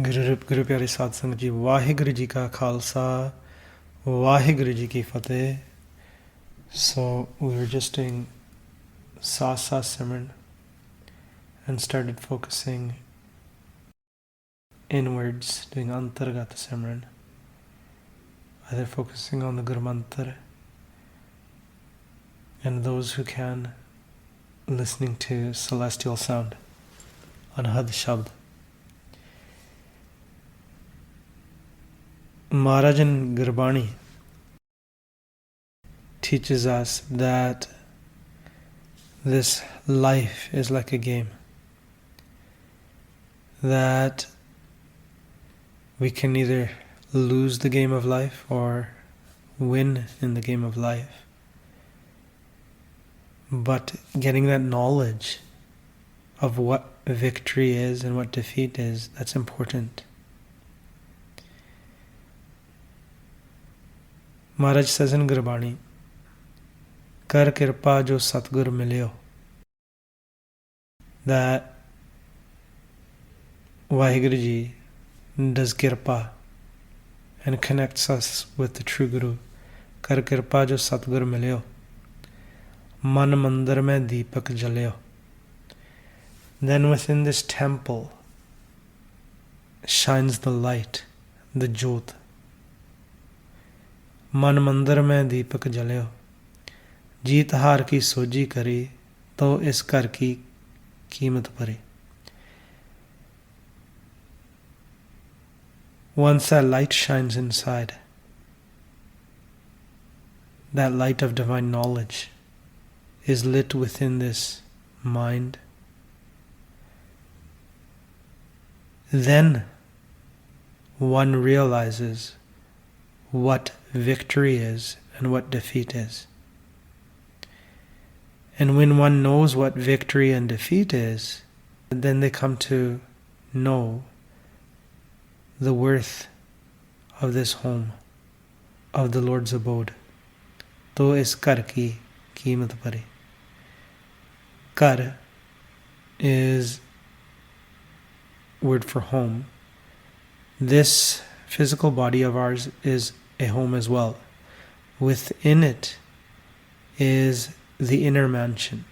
ਗੁਰੂ ਪਿਆਰੇ ਸਾਧ ਸੰਗਤ ਜੀ, ਵਾਹਿਗੁਰੂ ਜੀ ਕਾ ਖਾਲਸਾ, ਵਾਹਿਗੁਰੂ ਜੀ ਕੀ ਫਤਿਹ. So we were just doing Sa Simran and started focusing inwards, doing Antargata Simran, either focusing on the Guru Mantra and those who can, listening to celestial sound, Anhad Shabd. Maharaj in Gurbani teaches us that this life is like a game, that we can either lose the game of life or win in the game of life. But getting that knowledge of what victory is and what defeat is, that's important. Maharaj says in Gurbani, Kar kirpa jo Satgur milyo, that Vaheguru Ji does kirpa and connects us with the true Guru. Kar kirpa jo Satgur milyo, man mandar mein deepak jalyo. Then within this temple shines the light, the jyot. मन मंदिर में दीपक जल्यो, जीत हार की सोजी करी तो इस घर की कीमत भरी. Once that light shines inside, that light of divine knowledge is lit within this mind, then one realizes what victory is and what defeat is. And when one knows what victory and defeat is, then they come to know the worth of this home, of the Lord's abode. To is kar ki keemat bari. Kar is word for home. This physical body of ours is a home as well. Within it is the inner mansion,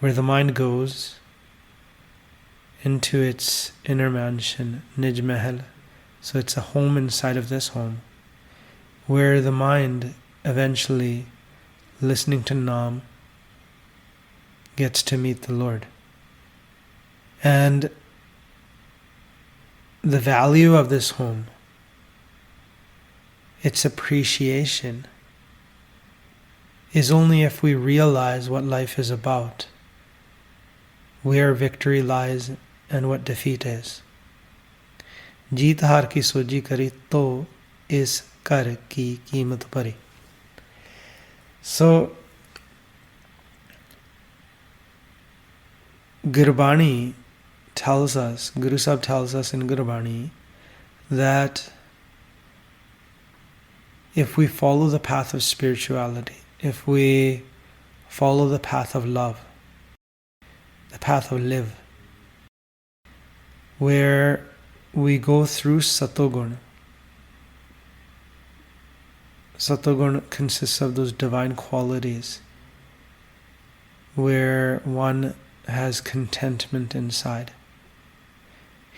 where the mind goes into its inner mansion, Nij Mahal. So it's a home inside of this home, where the mind eventually, listening to Naam, gets to meet the Lord. And the value of this home, its appreciation, is only if we realize what life is about, where victory lies and what defeat is. Jeet haar ki soji kari to is kar ki keemat bari. So, Gurbani tells us, Guru Sahib tells us in Gurbani, that if we follow the path of spirituality, if we follow the path of love, the path of live, where we go through Satogun. Satogun consists of those divine qualities where one has contentment inside,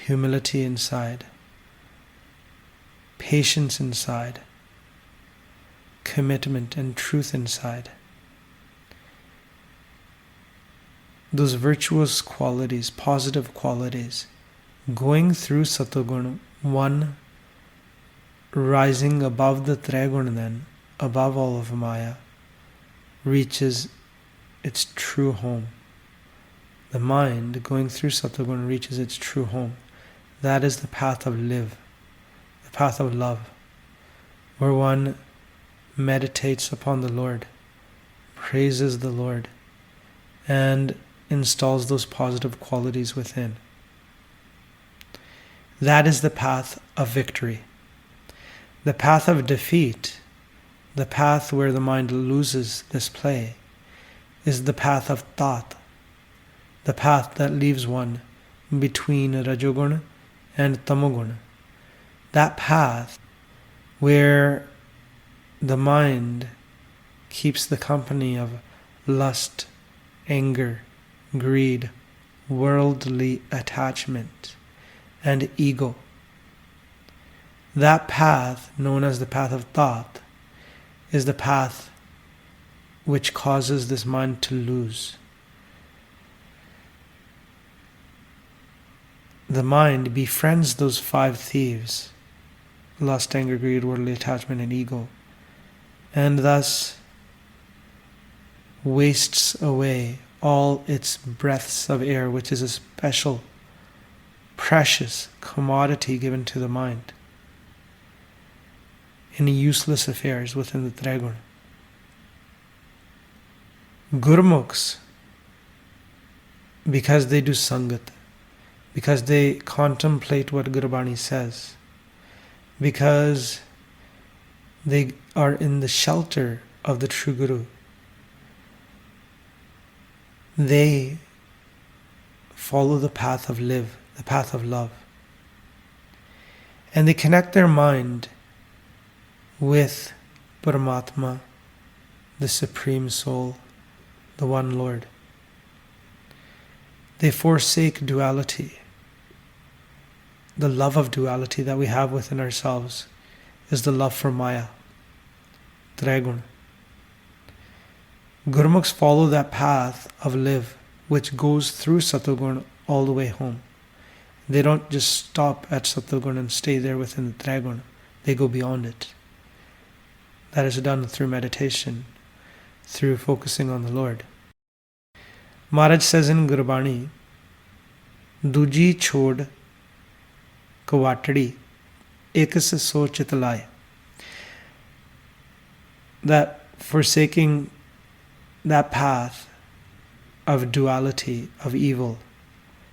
humility inside, patience inside, commitment and truth inside. Those virtuous qualities, positive qualities, going through Satogun, one rising above the Trigun, then above all of Maya, reaches its true home. The mind going through Satogun reaches its true home. That is the path of live, the path of love, where one meditates upon the Lord, praises the Lord, and installs those positive qualities within. That is the path of victory. The path of defeat, the path where the mind loses this play, is the path of thought, the path that leaves one between Rajogun and tamoguna. That path where the mind keeps the company of lust, anger, greed, worldly attachment, and ego. That path, known as the path of thought, is the path which causes this mind to lose. The mind befriends those 5 thieves, lust, anger, greed, worldly attachment, and ego, and thus wastes away all its breaths of air, which is a special, precious commodity given to the mind in useless affairs within the Triguna. Gurmukhs, because they do sangat, because they contemplate what Gurbani says, because they are in the shelter of the true Guru, they follow the path of the path of love. And they connect their mind with Paramatma, the Supreme Soul, the One Lord. They forsake duality. The love of duality that we have within ourselves is the love for Maya, Triguna. Gurmukhs follow that path of live, which goes through Satoguna all the way home. They don't just stop at Satoguna and stay there within the Triguna. They go beyond it. That is done through meditation, through focusing on the Lord. Maharaj says in Gurbani, Duji chod kawatadi ekas sochit lai, that forsaking that path of duality, of evil,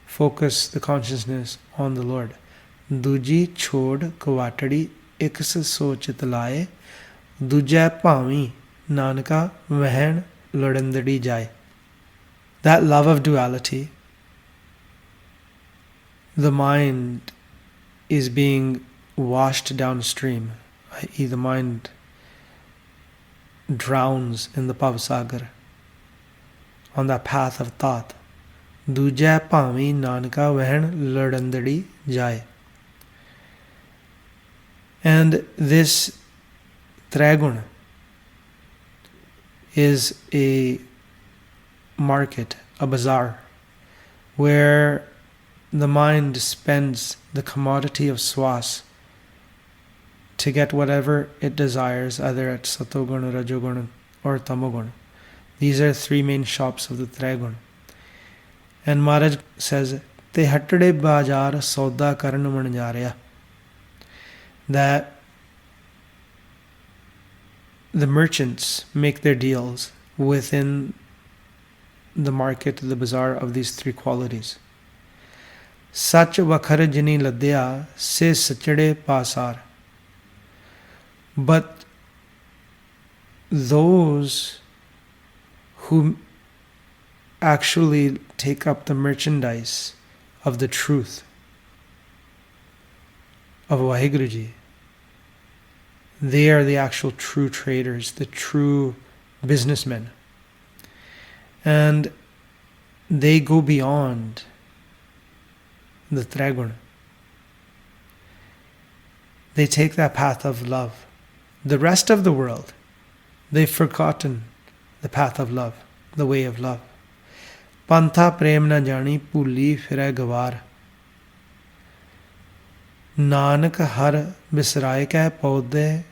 focus the consciousness on the Lord. Duji chod kawatadi ekas sochit lai, dujai pami nanaka vehen lodandadi jai. That love of duality, the mind is being washed downstream, i.e. the mind drowns in the Pavasagar on that path of thought. Dujai pami nanaka vehen lodandadi jai. And this Triguna is a market, a bazaar, where the mind spends the commodity of swas to get whatever it desires, either at Satoguna, Rajoguna, or Tamoguna. These are 3 main shops of the Triguna. And Maharaj says, Te hattade bajar sauda karan manjarya, that the merchants make their deals within the market, the bazaar of these 3 qualities. Sach vakhar jini ladya se sachade pasar. But those who actually take up the merchandise of the truth of Vaheguruji, they are the actual true traders, the true businessmen. And they go beyond the Triguna. They take that path of love. The rest of the world, they've forgotten the path of love, the way of love. Pantha prem na jani puli firai gawar. Nanak har bisrai ka paudhe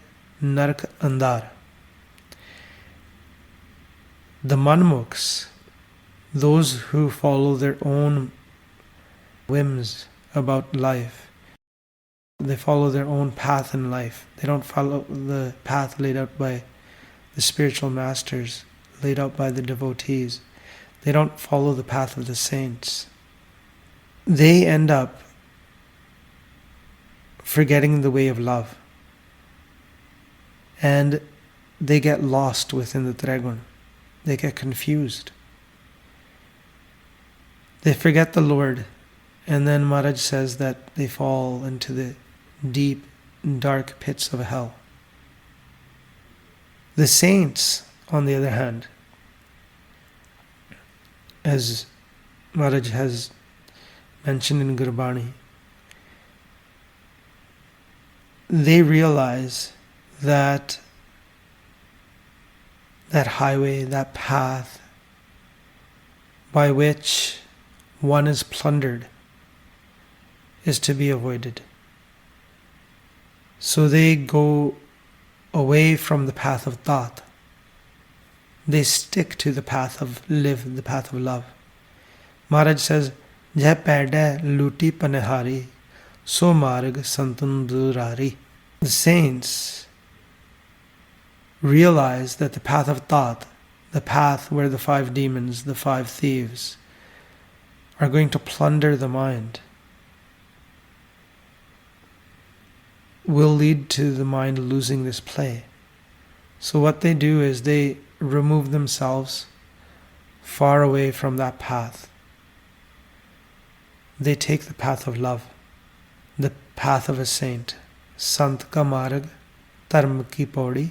nark andar. The manmukhs, those who follow their own whims about life, they follow their own path in life. They don't follow the path laid out by the spiritual masters, laid out by the devotees. They don't follow the path of the saints. They end up forgetting the way of love. And they get lost within the Triguna. They get confused. They forget the Lord And then Maharaj says that they fall into the deep, dark pits of hell. The saints, on the other hand, as Maharaj has mentioned in Gurbani, they realize that highway, that path by which one is plundered is to be avoided. So they go away from the path of thought. They stick to the path of the path of love. Maharaj says, Jai paida luti panehari, so marg santun durari. The saints realize that the path of thought, the path where the 5 demons, the 5 thieves, are going to plunder the mind, will lead to the mind losing this play. So what they do is they remove themselves far away from that path. They take the path of love, the path of a saint. Sant ka marg, dharm ki paudi,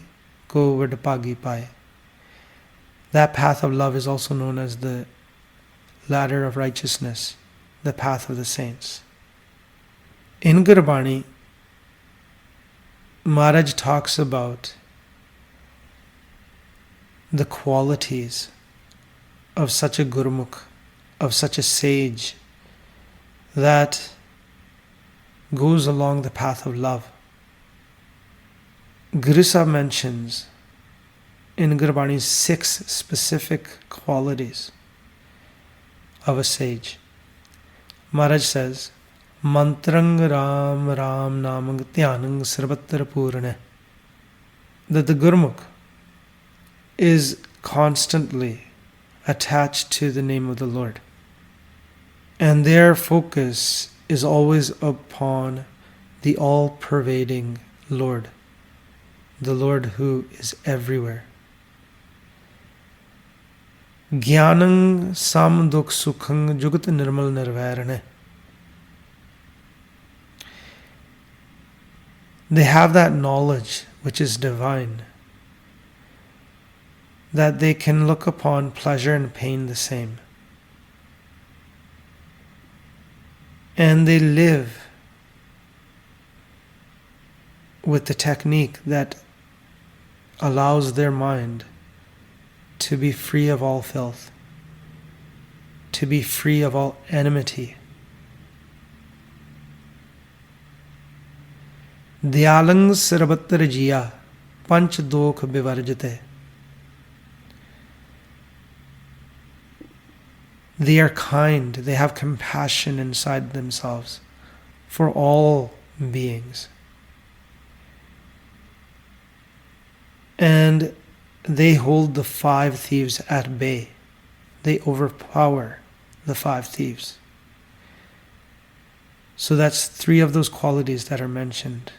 ko vadpagi paye. That path of love is also known as the ladder of righteousness, the path of the saints. In Gurbani, Maharaj talks about the qualities of such a Gurmukh, of such a sage that goes along the path of love. Guru Sahib mentions in Gurbani 6 specific qualities of a sage. Maharaj says, Mantrang Ram Ram Namang Dhyanang Sarvatra Purana. That the Gurmukh is constantly attached to the name of the Lord. And their focus is always upon the all-pervading Lord, the Lord who is everywhere. Gyanang Sam Dukh Sukhang Jugat Nirmal Nirvairane. They have that knowledge which is divine, that they can look upon pleasure and pain the same. And they live with the technique that allows their mind to be free of all filth, to be free of all enmity. Dyalang sarvatra jiya panch dokh bivarjate. They are kind, they have compassion inside themselves for all beings. And they hold the 5 thieves at bay. They overpower the 5 thieves. So that's 3 of those qualities that are mentioned.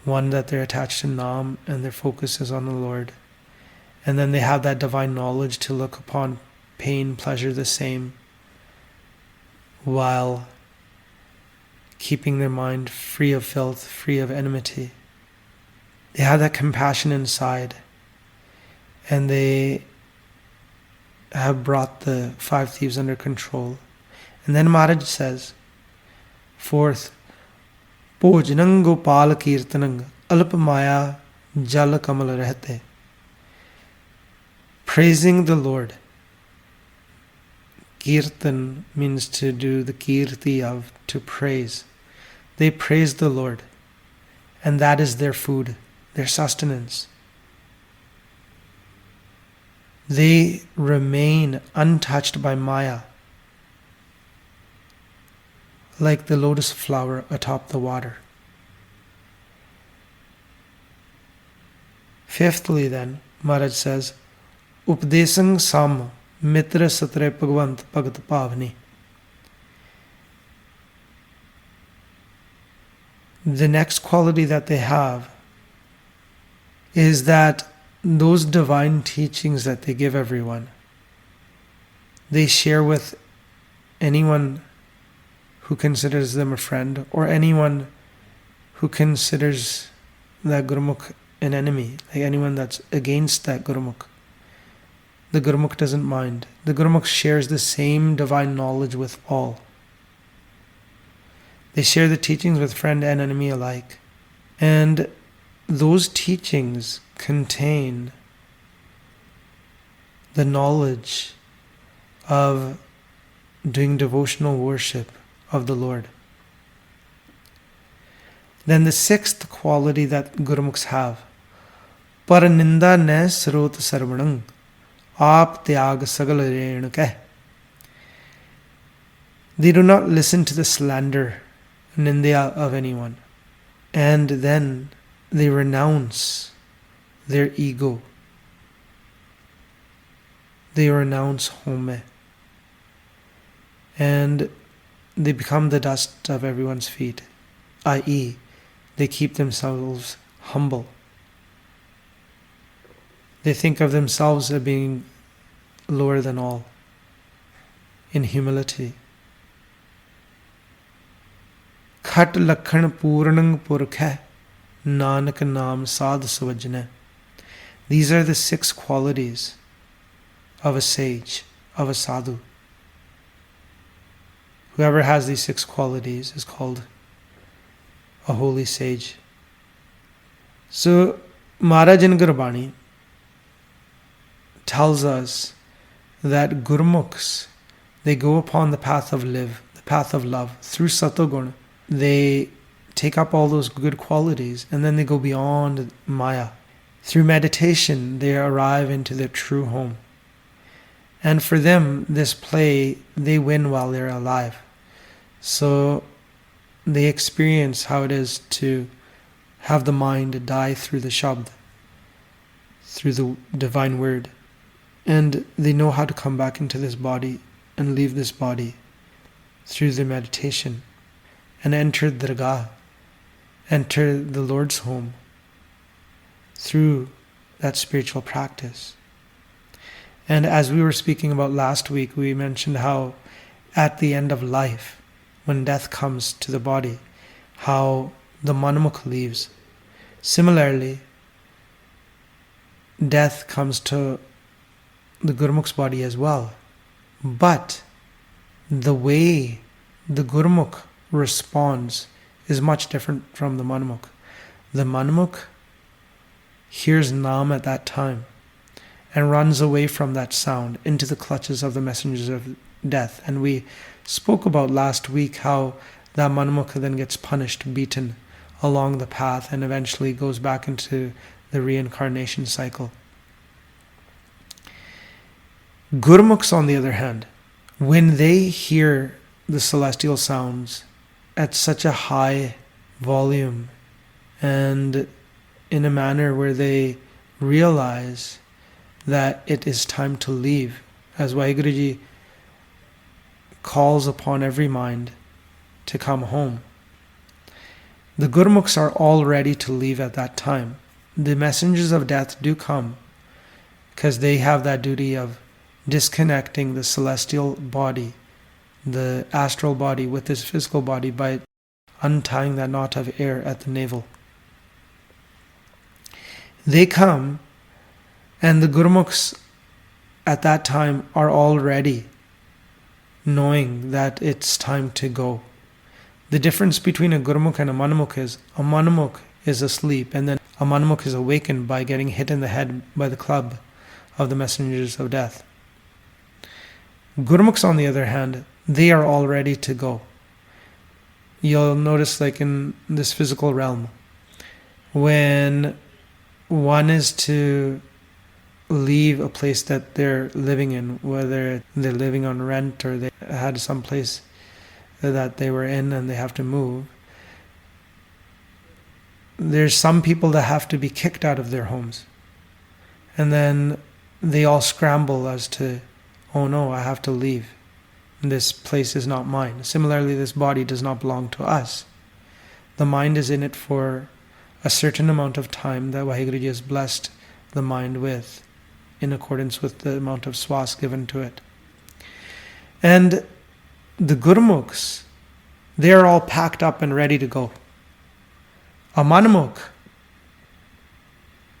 One, that they're attached to Nam and their focus is on the Lord. And then they have that divine knowledge to look upon pain, pleasure the same, while keeping their mind free of filth, free of enmity. They have that compassion inside, and they have brought the 5 thieves under control. And then Maharaj says, 4th, Bhojanang Gopal Kirtanang Alp Maya Jal Kamal Rehte. Praising the Lord. Kirtan means to do the kirti of, to praise. They praise the Lord, and that is their food, their sustenance. They remain untouched by Maya, like the lotus flower atop the water. 5thly then, Maharaj says, Updesang Sam Mitra Satre Bhagavant Bhagat Pavani. The next quality that they have is that those divine teachings that they give everyone, they share with anyone who considers them a friend, or anyone who considers that Gurmukh an enemy, like anyone that's against that Gurmukh. The Gurmukh doesn't mind. The Gurmukh shares the same divine knowledge with all. They share the teachings with friend and enemy alike. And those teachings contain the knowledge of doing devotional worship of the Lord. Then the sixth quality that Gurmukhs have, Paraninda ne srot sarvanang, aap tyag sagal renu keh. They do not listen to the slander, nindya of anyone. And then they renounce their ego. They renounce home. And they become the dust of everyone's feet, i.e., they keep themselves humble. They think of themselves as being lower than all, in humility. Khat lakhan purnang purkha, nanak naam sadh savajna. These are the 6 qualities of a sage, of a sadhu. Whoever has these 6 qualities is called a holy sage. So Maharaj in Gurbani tells us that Gurmukhs, they go upon the path of love, through Satoguna. They take up all those good qualities and then they go beyond Maya. Through meditation, they arrive into their true home. And for them, this play, they win while they're alive. So they experience how it is to have the mind die through the Shabd, through the divine word. And they know how to come back into this body and leave this body through the meditation and enter the Dargah, enter the Lord's home through that spiritual practice. And as we were speaking about last week, we mentioned how at the end of life, when death comes to the body, how the Manmukh leaves. Similarly, death comes to the Gurmukh's body as well. But the way the Gurmukh responds is much different from the Manmukh. The Manmukh hears Naam at that time and runs away from that sound into the clutches of the messengers of death. And we spoke about last week how that Manmukh then gets punished, beaten along the path, and eventually goes back into the reincarnation cycle. Gurmukhs, on the other hand, when they hear the celestial sounds at such a high volume and in a manner where they realize that it is time to leave, as Vaheguruji calls upon every mind to come home. The Gurmukhs are all ready to leave at that time. The messengers of death do come because they have that duty of disconnecting the celestial body, the astral body, with this physical body by untying that knot of air at the navel. They come, and the Gurmukhs at that time are all ready, knowing that it's time to go. The difference between a Gurmukh and a Manmukh is asleep, and then a Manmukh is awakened by getting hit in the head by the club of the messengers of death. Gurmukhs, on the other hand, they are all ready to go. You'll notice, like in this physical realm, when one is to leave a place that they're living in, whether they're living on rent or they had some place that they were in and they have to move, there's some people that have to be kicked out of their homes. And then they all scramble as to, oh no, I have to leave. This place is not mine. Similarly, this body does not belong to us. The mind is in it for a certain amount of time that Vaheguruji has blessed the mind with, in accordance with the amount of swas given to it. And the Gurmukhs, They are all packed up and ready to go. A Manmukh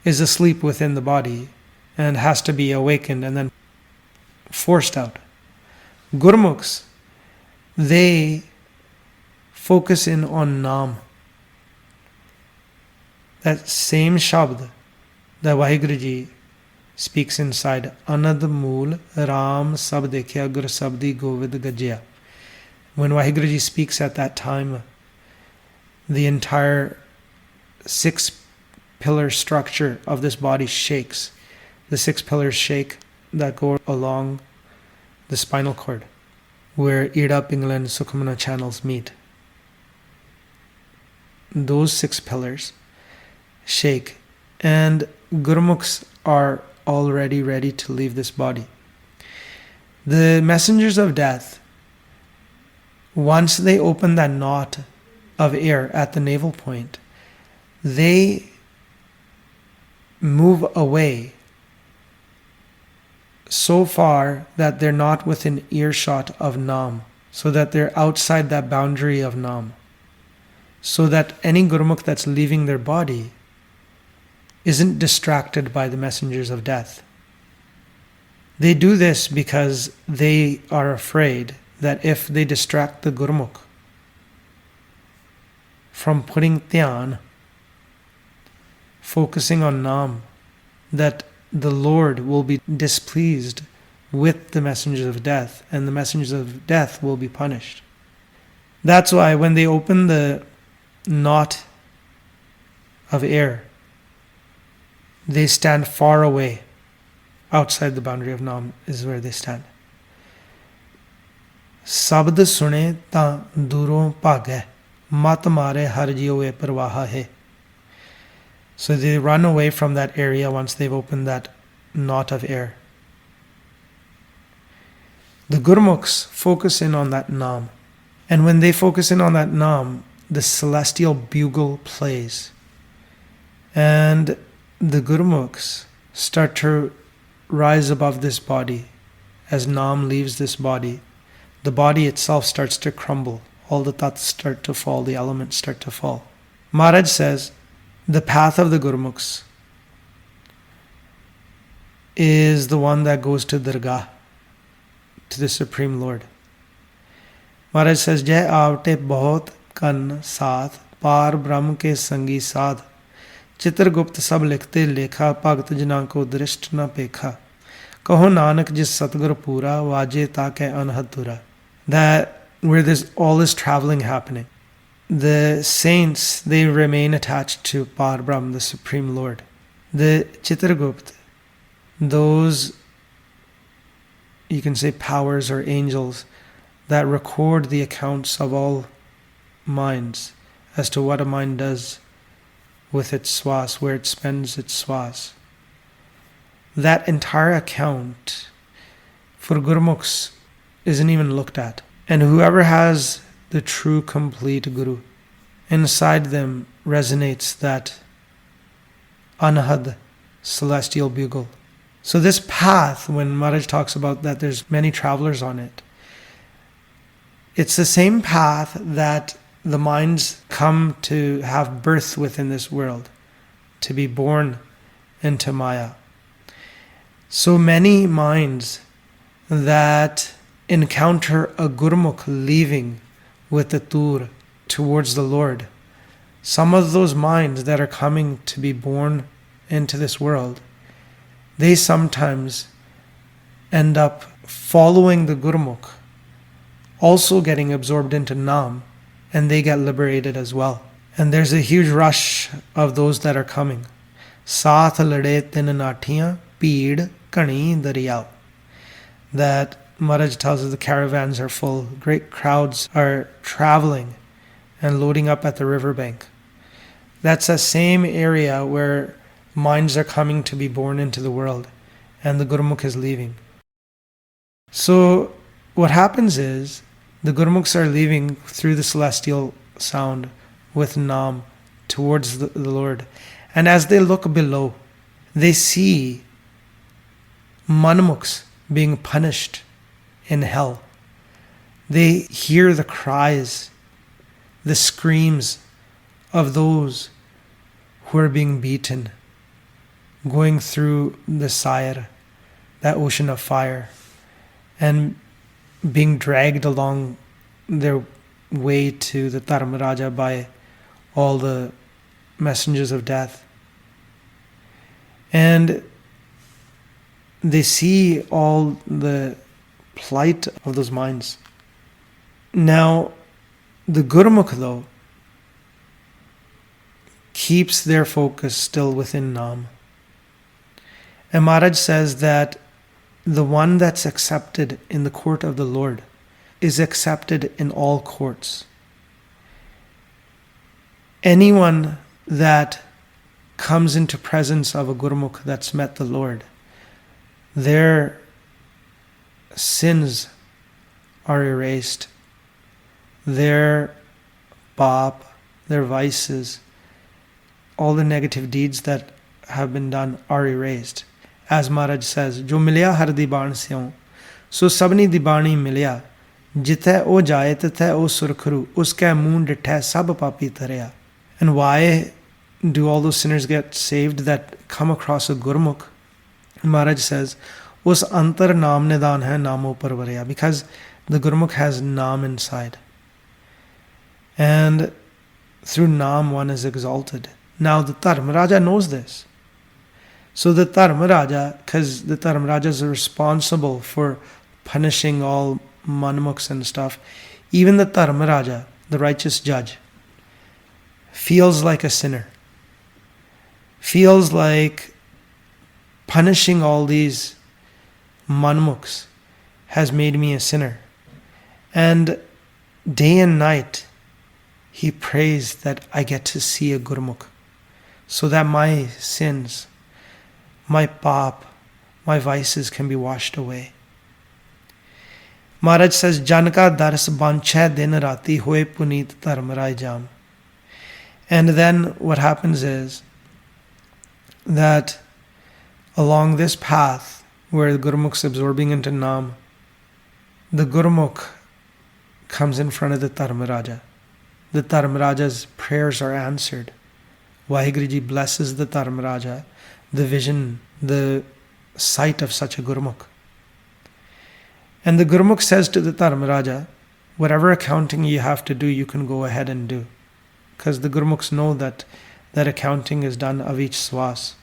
is asleep within the body and has to be awakened and then forced out. Gurmukhs, they focus in on Naam. That same Shabd that Vaheguru Ji speaks inside. Anad Mool Ram Sab Dekhya Gur Sabdi Govid Gajya. When Vaheguru Ji speaks at that time, the entire 6-pillar structure of this body shakes. The 6 pillars shake that go along the spinal cord, where Ida, Pingala and Sukhumna channels meet. Those 6 pillars shake, and Gurmukhs are already ready to leave this body. The messengers of death, once they open that knot of air at the navel point, they move away so far that they're not within earshot of Naam, so that they're outside that boundary of Naam, so that any Gurmukh that's leaving their body isn't distracted by the messengers of death. They do this because they are afraid that if they distract the Gurmukh from putting dhyan, focusing on Naam, that the Lord will be displeased with the messengers of death, and the messengers of death will be punished. That's why when they open the knot of air, they stand far away. Outside the boundary of Naam is where they stand. Sabd sune ta duron bhagay, mat mare har jiyo e parwaha hai. So they run away from that area once they've opened that knot of air. The Gurmukhs focus in on that Naam. And when they focus in on that Naam, the celestial bugle plays. And the Gurmukhs start to rise above this body. As Naam leaves this body, the body itself starts to crumble. All the tats start to fall, the elements start to fall. Maharaj says, the path of the Gurmukhs is the one that goes to Dargah, to the Supreme Lord. Maharaj says, Jai avte bahut kan saath, par brahm ke sangi sadh, Chitragupt sab likhte lekha, bhagt jana ko drisht na pekha, kaho nanak jis satgur pura, vaje tak hai anhadura. That where there's all this traveling happening, the saints, they remain attached to Par Brahm, the Supreme Lord. The Chitragupt, those, you can say, powers or angels that record the accounts of all minds as to what a mind does with its swas, where it spends its swas. That entire account for Gurmukhs isn't even looked at. And whoever has the true complete Guru, inside them resonates that Anahad, celestial bugle. So this path, when Maharaj talks about that there's many travelers on it, it's the same path that the minds come to have birth within this world, to be born into Maya. So many minds that encounter a Gurmukh leaving with the Tur towards the Lord, some of those minds that are coming to be born into this world, they sometimes end up following the Gurmukh, also getting absorbed into Naam, and they get liberated as well. And there's a huge rush of those that are coming. Saath lade tin naathiyan, peed kani dariyao. That Maharaj tells us the caravans are full, great crowds are traveling and loading up at the riverbank. That's the same area where minds are coming to be born into the world, and the Gurmukh is leaving. So what happens is, the Gurmukhs are leaving through the celestial sound with Naam towards the Lord. And as they look below, they see Manmukhs being punished in hell. They hear the cries the screams of those who are being beaten, going through the Sayar, that ocean of fire, and being dragged along their way to the Dharmaraja by all the messengers of death. And they see all the plight of those minds. Now, the Gurmukh, though, keeps their focus still within Nam. And Maharaj says that the one that's accepted in the court of the Lord is accepted in all courts. Anyone that comes into presence of a Gurmukh that's met the Lord, their sins are erased. Their pap, their vices, all the negative deeds that have been done are erased. As Maharaj says, Jo milya har diban seon, so sabni dibani milya, jithe o jaye tithe o surkhru, uske moon dithe sab papi tarya. And why do all those sinners get saved that come across a Gurmukh? Maharaj says, Us antar naam nidan hai namo parvarya, because the Gurmukh has naam inside. And through naam one is exalted. Now the Dharmaraja knows this. So the Dharmaraja, because the Dharmaraja is responsible for punishing all manmukhs and stuff, even the Dharmaraja, the righteous judge, feels like a sinner. Feels like punishing all these manmukhs has made me a sinner. And day and night, he prays that I get to see a Gurmukh, so that my sins, my pap, my vices can be washed away. Maharaj says, Janka dars banchhe din rati hoye puneet dharmarai jam. And then what happens is that along this path where the Gurmukh's absorbing into Nam, the Gurmukh comes in front of the Dharmaraja. The Dharmaraja's prayers are answered. Vaheguru blesses the Dharmaraja, the vision, the sight of such a Gurmukh. And the Gurmukh says to the Dharmaraja, whatever accounting you have to do, you can go ahead and do. Because the Gurmukhs know that accounting is done of each swas.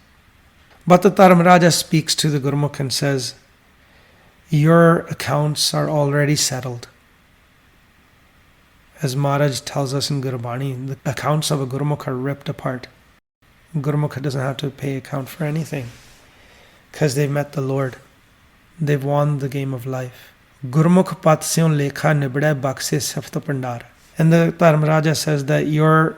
But the Dharmaraja speaks to the Gurmukh and says, your accounts are already settled. As Maharaj tells us in Gurbani, the accounts of a Gurmukh are ripped apart. Gurmukh doesn't have to pay account for anything because they've met the Lord. They've won the game of life. Gurmukh pat syon lekha nibde bakse saft pandar. And the Dharmaraja says that your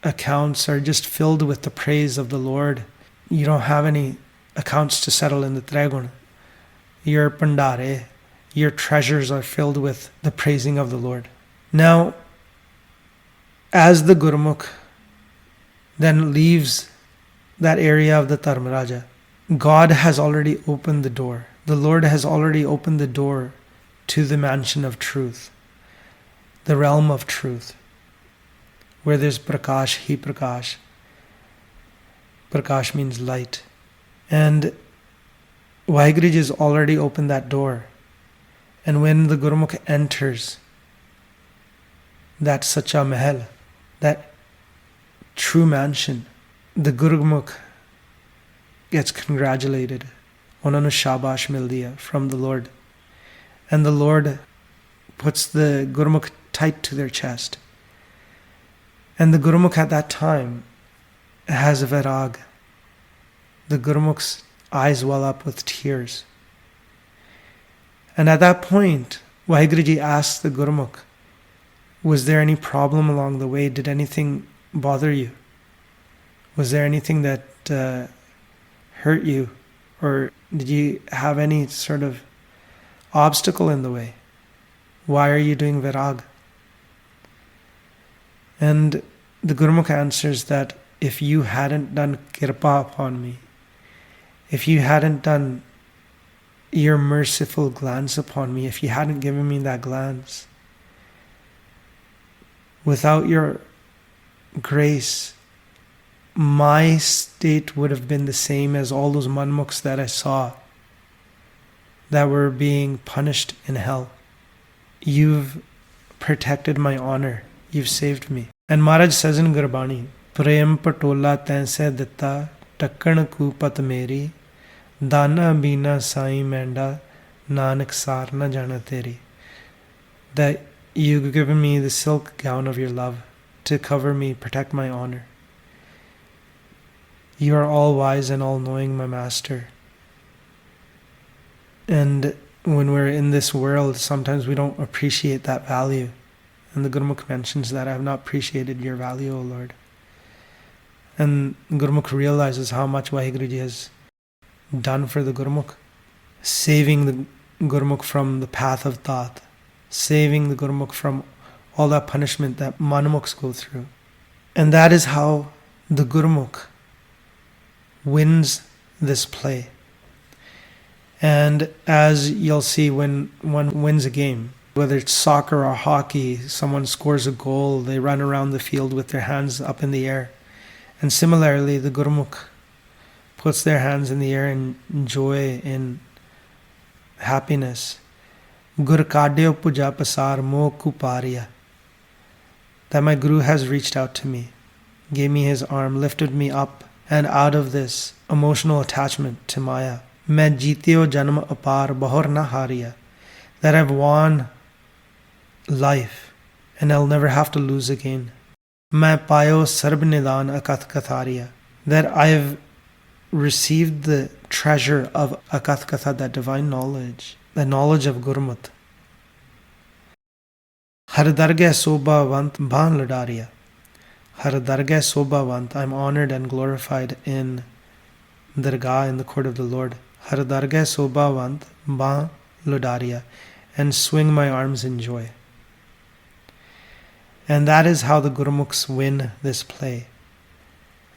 accounts are just filled with the praise of the Lord. You don't have any accounts to settle in the Trigun. Your pandare, your treasures are filled with the praising of the Lord. Now, as the Gurmukh then leaves that area of the Dharmaraja, God has already opened the door. The Lord has already opened the door to the mansion of truth, the realm of truth, where there's Prakash, He Prakash. Prakash means light. And Vaheguru has already opened that door. And when the Gurmukh enters that Sacha Mahal, that true mansion, the Gurmukh gets congratulated. ਉਹਨਾਂ ਨੂੰ ਸ਼ਾਬਾਸ਼ ਮਿਲਦੀ ਹੈ from the Lord. And the Lord puts the Gurmukh tight to their chest. And the Gurmukh at that time has a virag. The Gurmukh's eyes well up with tears. And at that point, Vaheguru asks the Gurmukh, was there any problem along the way? Did anything bother you? Was there anything that hurt you? Or did you have any sort of obstacle in the way? Why are you doing virag? And the Gurmukh answers that if you hadn't done kirpa upon me, if you hadn't done your merciful glance upon me, if you hadn't given me that glance, Without your grace, my state would have been the same as all those manmukhs that I saw that were being punished in hell. You've protected my honor. You've saved me. And Maharaj says in Gurbani, Prem patola tense ditta, takkan kupat meri, dana bina sai menda, nanak sar na jana teri. That you've given me the silk gown of your love to cover me, protect my honor. You are all wise and all knowing, my master. And when we're in this world, sometimes we don't appreciate that value. And the Gurmukh mentions that I have not appreciated your value, O Lord. And Gurmukh realizes how much Vaheguru Ji has done for the Gurmukh, saving the Gurmukh from the path of thought, saving the Gurmukh from all that punishment that Manmukhs go through. And that is how the Gurmukh wins this play. And as you'll see, when one wins a game, whether it's soccer or hockey, someone scores a goal, they run around the field with their hands up in the air. And similarly, the Gurmukh puts their hands in the air in joy, in happiness. Gur kadeo puja pasar mo kupariya. That my Guru has reached out to me, gave me his arm, lifted me up and out of this emotional attachment to Maya. Main jeeteo janam apar bahur na hariya. That I've won life and I'll never have to lose again. Main payo sarb nidan akath kathariya. That I've received the treasure of akath katha, that divine knowledge, the knowledge of Gurmukh. Har dargah sobhavant bhan ladariya. Har dargah sobhavant, I'm honored and glorified in Dargah, in the court of the Lord. Har dargah sobhavant bhan ladariya, and swing my arms in joy. And that is how the Gurmukhs win this play.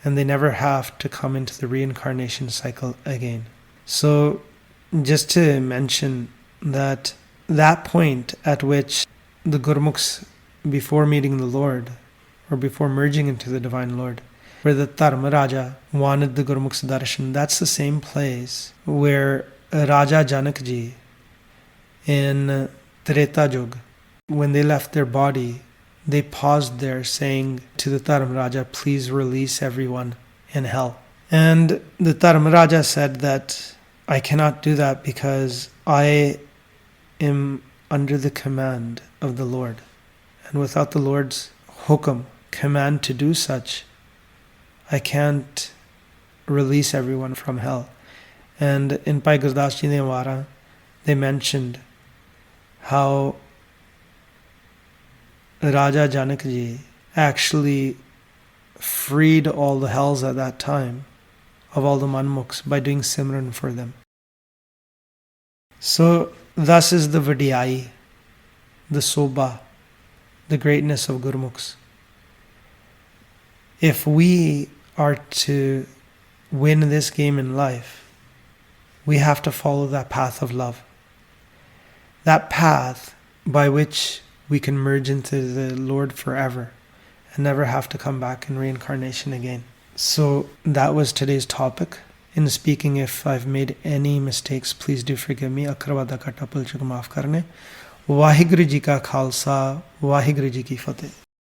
And they never have to come into the reincarnation cycle again. So just to mention that point at which the Gurmukhs, before meeting the Lord, or before merging into the Divine Lord, where the Dharmaraja wanted the Gurmukh's darshan, that's the same place where Raja Janakji in Treta Yug, when they left their body, they paused there saying to the Dharmaraja, please release everyone in hell. And the Dharmaraja said that I cannot do that because I am under the command of the Lord. And without the Lord's hukum, command to do such, I can't release everyone from hell. And in Bhai Gurdas Ji Nevara, they mentioned how Raja Janakji actually freed all the hells at that time of all the Manmukhs by doing Simran for them. So thus is the Vadiyai, the Sobha, the greatness of Gurmukhs. If we are to win this game in life, we have to follow that path of love. That path by which we can merge into the Lord forever and never have to come back in reincarnation again. So that was today's topic. In speaking, if I've made any mistakes, please do forgive me. Akarwada ka tapal chuk maaf karne. Vaheguru Ji ka Khalsa, Vaheguru Ji ki Fateh.